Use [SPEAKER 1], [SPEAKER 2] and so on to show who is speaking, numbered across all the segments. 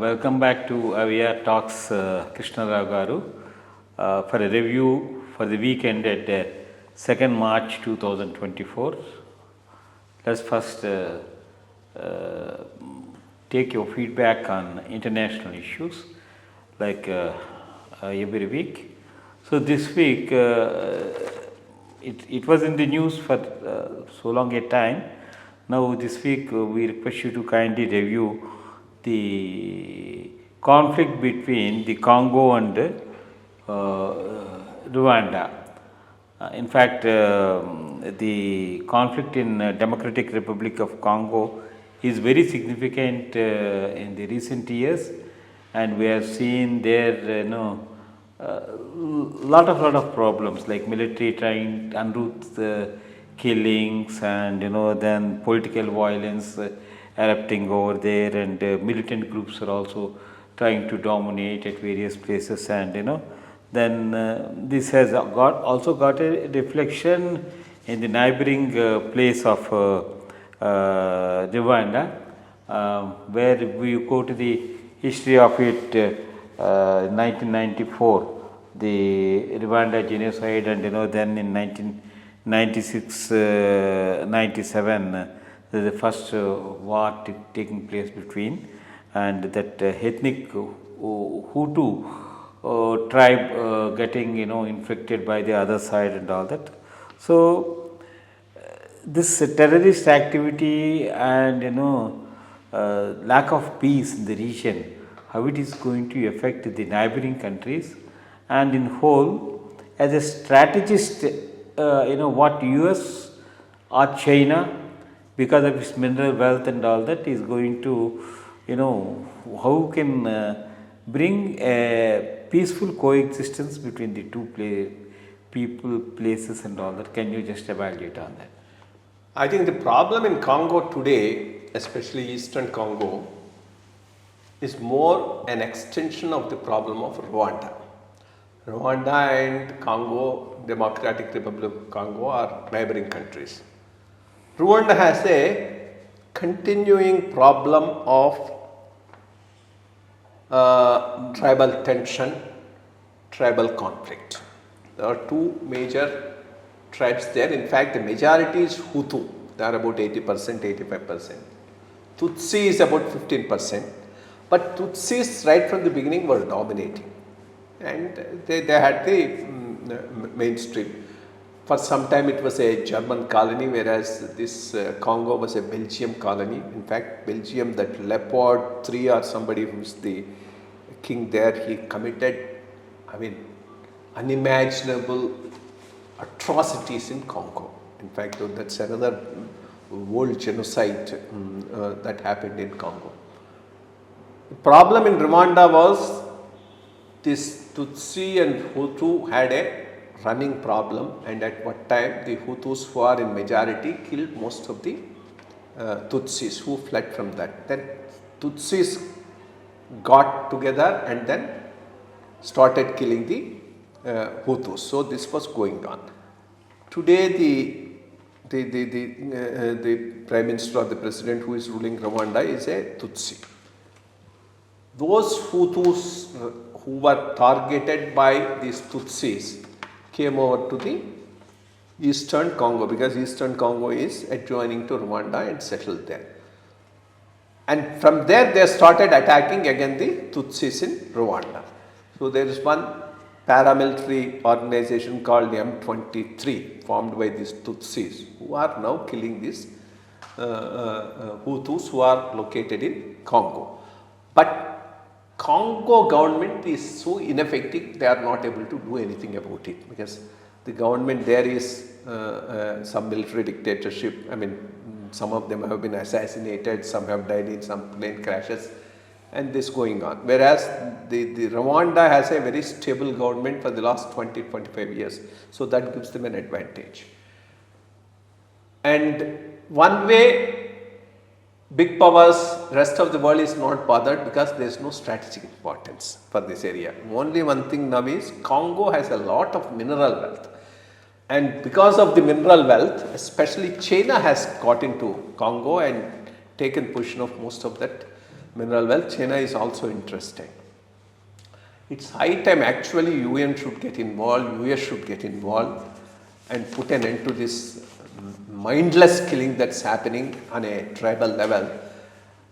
[SPEAKER 1] Welcome back to IYR Talks Krishna Rao Garu for a review for the week ended 2nd March 2024. Let's first take your feedback on international issues like every week. So this week it was in the news for so long a time. Now this week we request you to kindly review the conflict between the Congo and Rwanda. In fact, the conflict in Democratic Republic of Congo is very significant in the recent years, and we have seen there lot of problems like military trying untruth killings and then political violence erupting over there, and militant groups are also trying to dominate at various places, and then this has also got a reflection in the neighboring place of Rwanda, where we go to the history of it. 1994 the Rwanda genocide, and then in 1996-97 the first war taking place between, and that ethnic Hutu tribe getting infected by the other side and all that. So this terrorist activity and lack of peace in the region, how it is going to affect the neighboring countries, and in whole as a strategist, what US or China, because of its mineral wealth and all that, is going to how can bring a peaceful coexistence between the two people, places and all that. Can you just evaluate on that?
[SPEAKER 2] I think the problem in Congo today, especially Eastern Congo, is more an extension of the problem of Rwanda. Rwanda and Congo, Democratic Republic of Congo, are neighboring countries. Rwanda has a continuing problem of tribal tension, tribal conflict. There are two major tribes there. In fact, the majority is Hutu. They are about 80%, 85%. Tutsi is about 15%. But Tutsis right from the beginning were dominating, and they had the mainstream. For some time it was a German colony, whereas this Congo was a Belgium colony. In fact, Belgium, that Leopold III or somebody who's the king there, he committed, unimaginable atrocities in Congo. In fact, that's another world genocide that happened in Congo. The problem in Rwanda was this Tutsi and Hutu had a running problem, and at what time the Hutus, who are in majority, killed most of the Tutsis who fled from that. Then Tutsis got together and then started killing the Hutus. So this was going on. Today the Prime Minister or the President who is ruling Rwanda is a Tutsi. Those Hutus who were targeted by these Tutsis came over to the Eastern Congo, because Eastern Congo is adjoining to Rwanda, and settled there. And from there they started attacking again the Tutsis in Rwanda. So there is one paramilitary organization called M23 formed by these Tutsis, who are now killing these Hutus who are located in Congo. But Congo government is so ineffective, they are not able to do anything about it, because the government there is some military dictatorship. Some of them have been assassinated, some have died in some plane crashes, and this going on. Whereas the Rwanda has a very stable government for the last 20-25 years, so that gives them an advantage. And one way big powers, rest of the world is not bothered, because there is no strategic importance for this area. Only one thing now is Congo has a lot of mineral wealth, and because of the mineral wealth, especially China has got into Congo and taken possession of most of that mineral wealth, China is also interested. It's high time actually UN should get involved, US should get involved and put an end to this mindless killing that's happening on a tribal level.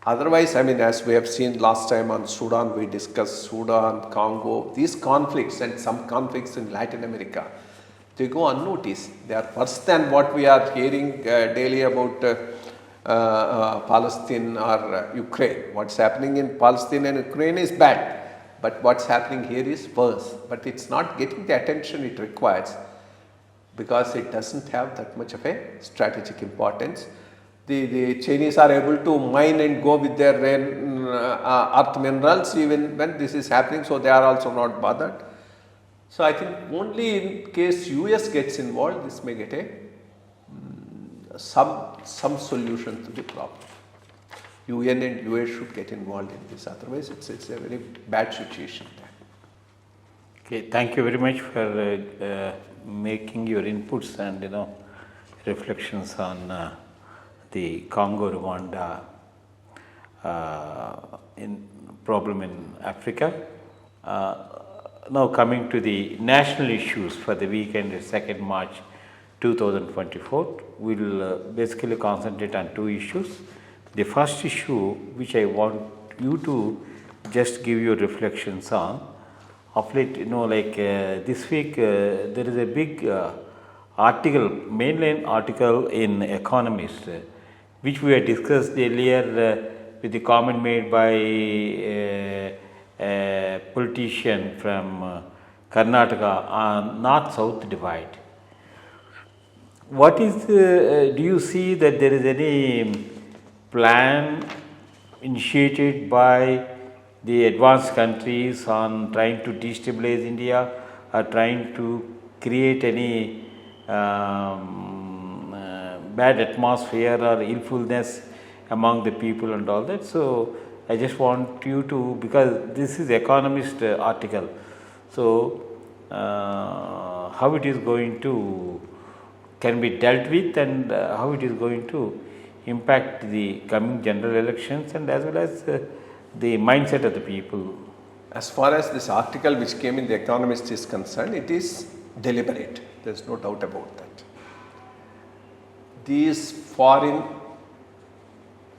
[SPEAKER 2] Otherwise, I mean, as we have seen last time on Sudan, we discussed Sudan, Congo, these conflicts and some conflicts in Latin America, they go unnoticed. They are worse than what we are hearing daily about Palestine or Ukraine. What's happening in Palestine and Ukraine is bad, but what's happening here is worse. But it's not getting the attention it requires because it doesn't have that much of a strategic importance. The Chinese are able to mine and go with their earth minerals even when this is happening, so they are also not bothered. So I think only in case US gets involved, this may get a some solution to the problem. UN and US should get involved in this, otherwise it's a very bad situation.
[SPEAKER 1] Okay, thank you very much for making your inputs and reflections on the Congo Rwanda problem in Africa. Now coming to the national issues for the weekend 2nd March 2024, we will basically concentrate on two issues. The first issue which I want you to just give your reflections on, of late, this week there is a big article, mainline article in Economist, which we had discussed earlier with the comment made by a politician from Karnataka on north-south divide. What is, do you see that there is any plan initiated by the advanced countries on trying to destabilize India or trying to create any bad atmosphere or illfulness among the people and all that? So I just want you to, because this is Economist article, so how it is going to can be dealt with and how it is going to impact the coming general elections and as well as the mindset of the people.
[SPEAKER 2] As far as this article which came in the Economist is concerned, it is deliberate. There is no doubt about that. These foreign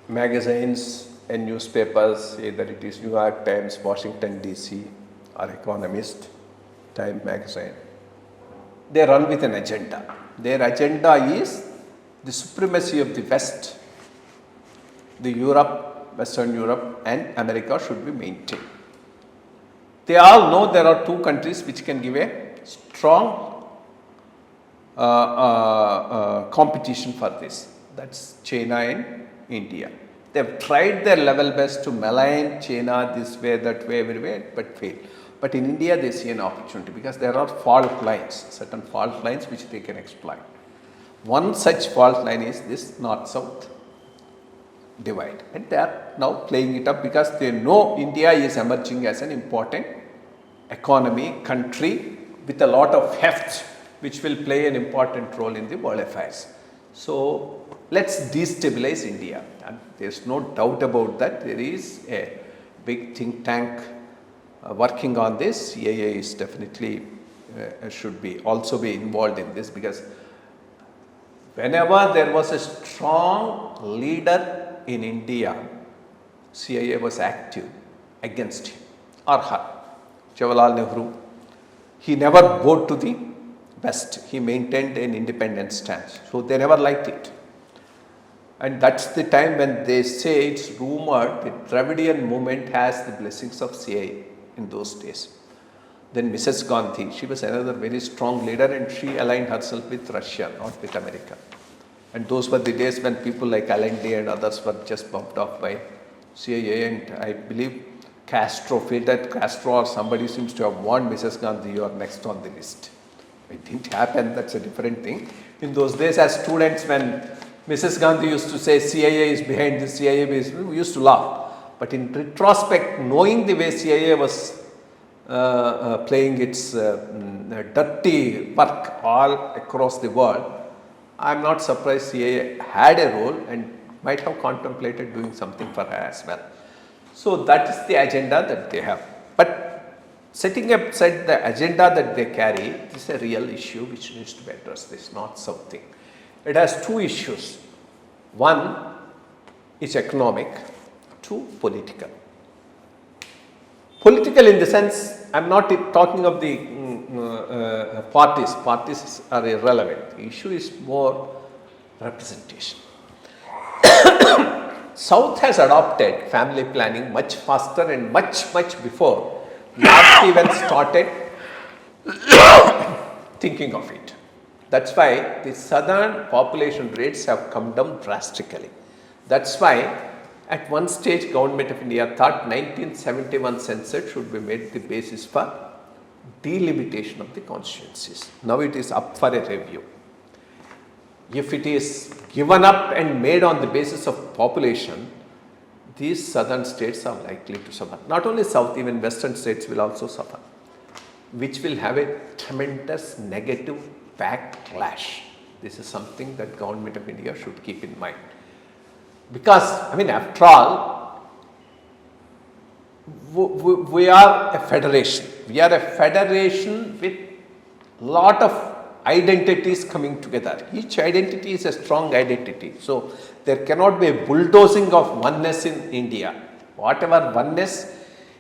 [SPEAKER 2] magazines and newspapers, either it is New York Times, Washington DC or Economist, Time magazine, they run with an agenda. Their agenda is the supremacy of the West, the Europe, Western Europe and America should be maintained. They all know there are two countries which can give a strong competition for this. That's China and India. They have tried their level best to malign China this way, that way, everywhere, but failed. But in India, they see an opportunity because there are fault lines, certain fault lines which they can exploit. One such fault line is this north-south divide, and they are now playing it up because they know India is emerging as an important economy, country with a lot of heft, which will play an important role in the world affairs. So let's destabilize India, and there's no doubt about that. There is a big think tank working on this. CCLA is definitely should be also be involved in this, because whenever there was a strong leader in India, CCLA was active against him or her. Jawaharlal Nehru, he never bowed to the West. He maintained an independent stance. So they never liked it. And that's the time when they say it's rumored the Dravidian movement has the blessings of CCLA in those days. Then Mrs. Gandhi, she was another very strong leader, and she aligned herself with Russia, not with America. And those were the days when people like Allende and others were just bumped off by CCLA, and I believe Fidel Castro or somebody seems to have warned Mrs. Gandhi, you are next on the list. It didn't happen, that's a different thing. In those days as students, when Mrs. Gandhi used to say CCLA is behind this, CCLA is, we used to laugh. But in retrospect, knowing the way CCLA was playing its dirty work all across the world, I am not surprised CCLA had a role and might have contemplated doing something for her as well. So that is the agenda that they have. But setting aside the agenda that they carry, this is a real issue which needs to be addressed. This is not something. It has two issues. One is economic, two political. Political in the sense, I am not talking of the parties. Parties are irrelevant. The issue is more representation. South has adopted family planning much faster and much before North even started thinking of it. That's why the southern population rates have come down drastically. That's why at one stage Government of India thought 1971 census should be made the basis for delimitation of the constituencies. Now it is up for a review. If it is given up and made on the basis of population, these southern states are likely to suffer. Not only south, even western states will also suffer, which will have a tremendous negative backlash. This is something that Government of India should keep in mind. Because, I mean, after all, we are a federation. We are a federation with lot of identities coming together. Each identity is a strong identity. So, there cannot be a bulldozing of oneness in India. Whatever oneness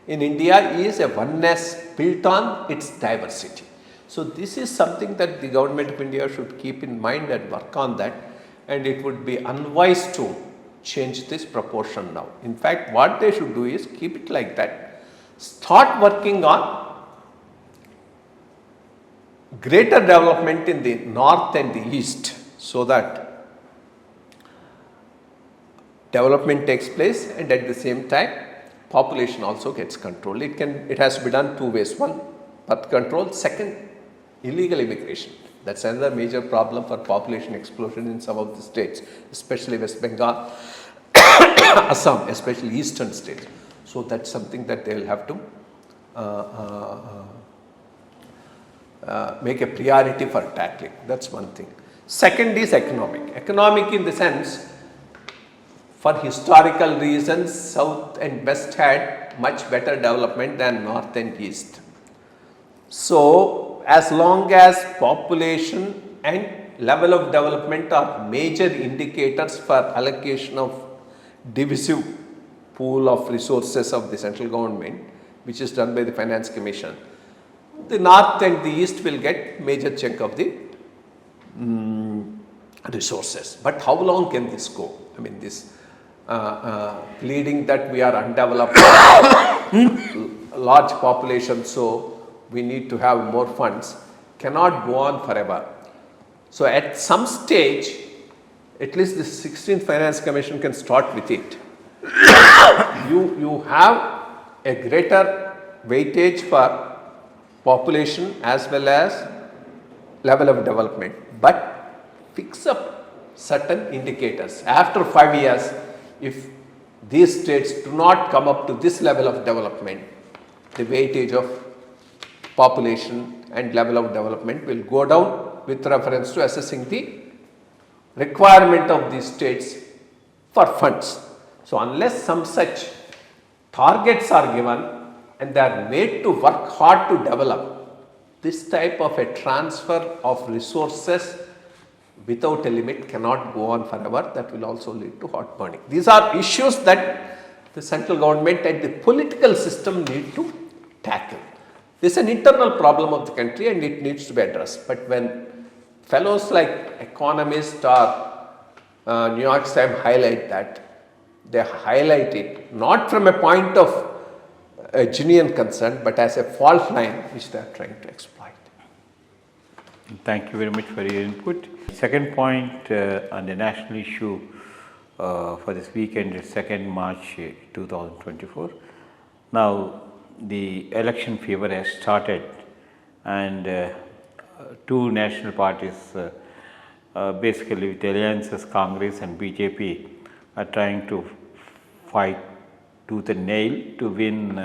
[SPEAKER 2] in India is a oneness built on its diversity. So, this is something that the Government of India should keep in mind and work on that, and it would be unwise to change this proportion now. In fact, what they should do is keep it like that. Start working on greater development in the north and the east, so that development takes place and at the same time population also gets controlled. It has to be done two ways. One, birth control. Second, illegal immigration. That's another major problem for population explosion in some of the states, especially West Bengal, Assam, especially eastern states. So that's something that they will have to make a priority for tackling. That's one thing. Second is economic. Economic in the sense, for historical reasons, south and west had much better development than north and east. So, as long as population and level of development are major indicators for allocation of divisive pool of resources of the central government, which is done by the Finance Commission, the north and the east will get major chunk of the resources. But how long can this go? I mean, this pleading that we are undeveloped, large population, so we need to have more funds, cannot go on forever. So at some stage, at least the 16th Finance Commission can start with it. You have a greater weightage for population as well as level of development, but fix up certain indicators. After 5 years, if these states do not come up to this level of development, the weightage of population and level of development will go down with reference to assessing the requirement of these states for funds. So, unless some such targets are given and they are made to work hard to develop, this type of a transfer of resources without a limit cannot go on forever. That will also lead to hot burning. These are issues that the central government and the political system need to tackle. This is an internal problem of the country and it needs to be addressed. But when fellows like economists or New York Times highlight that, they highlight it not from a point of a genuine concern, but as a fault line which they are trying to exploit.
[SPEAKER 1] Thank you very much for your input. Second point on the national issue for this weekend is 2nd March 2024. Now, the election fever has started and two national parties, basically with alliances, Congress and BJP, are trying to fight tooth and nail to win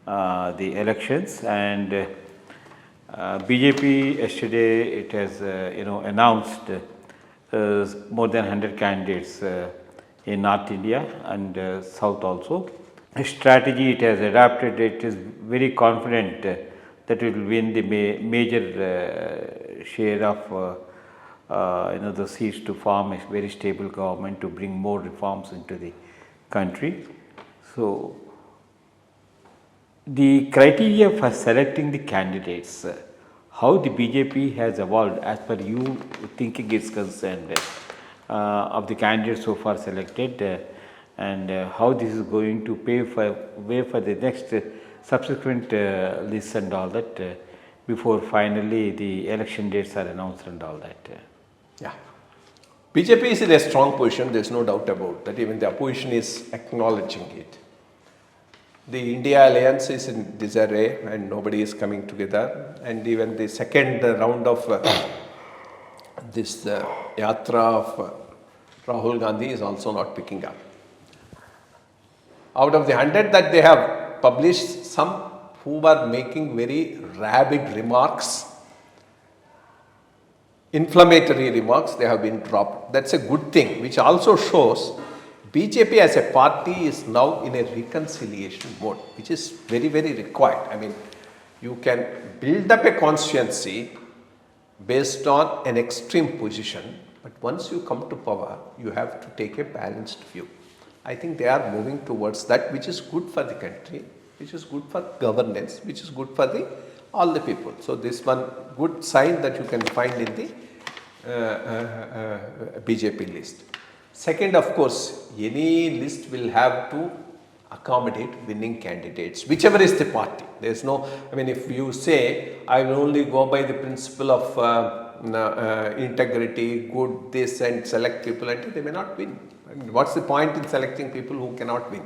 [SPEAKER 1] the elections. And BJP yesterday, it has announced more than 100 candidates in North India and South also. strategy it has adapted, it is very confident that it will win the major share of the seats to form a very stable government to bring more reforms into the country. So, the criteria for selecting the candidates, how the BJP has evolved as per you thinking is concerned of the candidates so far selected and how this is going to pave way for the next subsequent lists and all that before finally the election dates are announced and all that.
[SPEAKER 2] Yeah. BJP is in a strong position, there is no doubt about that. Even the opposition is acknowledging it. The India alliance is in disarray and nobody is coming together. And even the second round of this yatra of Rahul Gandhi is also not picking up. Out of the 100 that they have published, some who were making very rabid remarks, inflammatory remarks, they have been dropped. That's a good thing, which also shows BJP as a party is now in a reconciliation mode, which is very, very required. I mean, you can build up a constituency based on an extreme position, but once you come to power, you have to take a balanced view. I think they are moving towards that, which is good for the country, which is good for governance, which is good for all the people. So, this one good sign that you can find in the BJP list. Second, of course, any list will have to accommodate winning candidates, whichever is the party. There is no, I mean, if you say, I will only go by the principle of integrity, good, this, and select people, and they may not win. I mean, what's the point in selecting people who cannot win?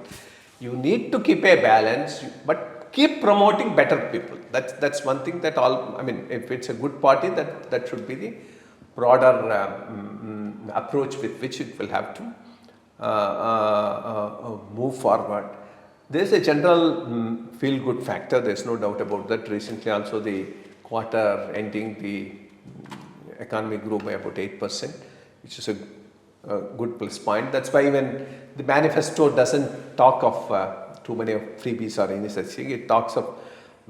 [SPEAKER 2] You need to keep a balance, but keep promoting better people. That's one thing that all, I mean, if it's a good party, that should be the broader approach with which it will have to move forward. There is a general feel-good factor, there is no doubt about that. Recently also the quarter ending, the economy grew by about 8%, which is a good plus point. That's why even the manifesto doesn't talk of too many of freebies or any such thing. It talks of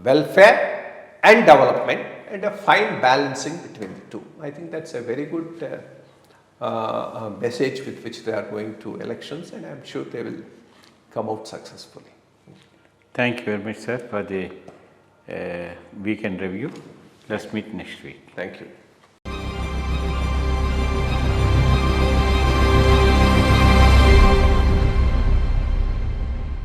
[SPEAKER 2] welfare and development and a fine balancing between the two. I think that's a very good message with which they are going to elections, and I'm sure they will come out successfully.
[SPEAKER 1] Thank you very much, sir, for the weekend review. Let's meet next week.
[SPEAKER 2] Thank you.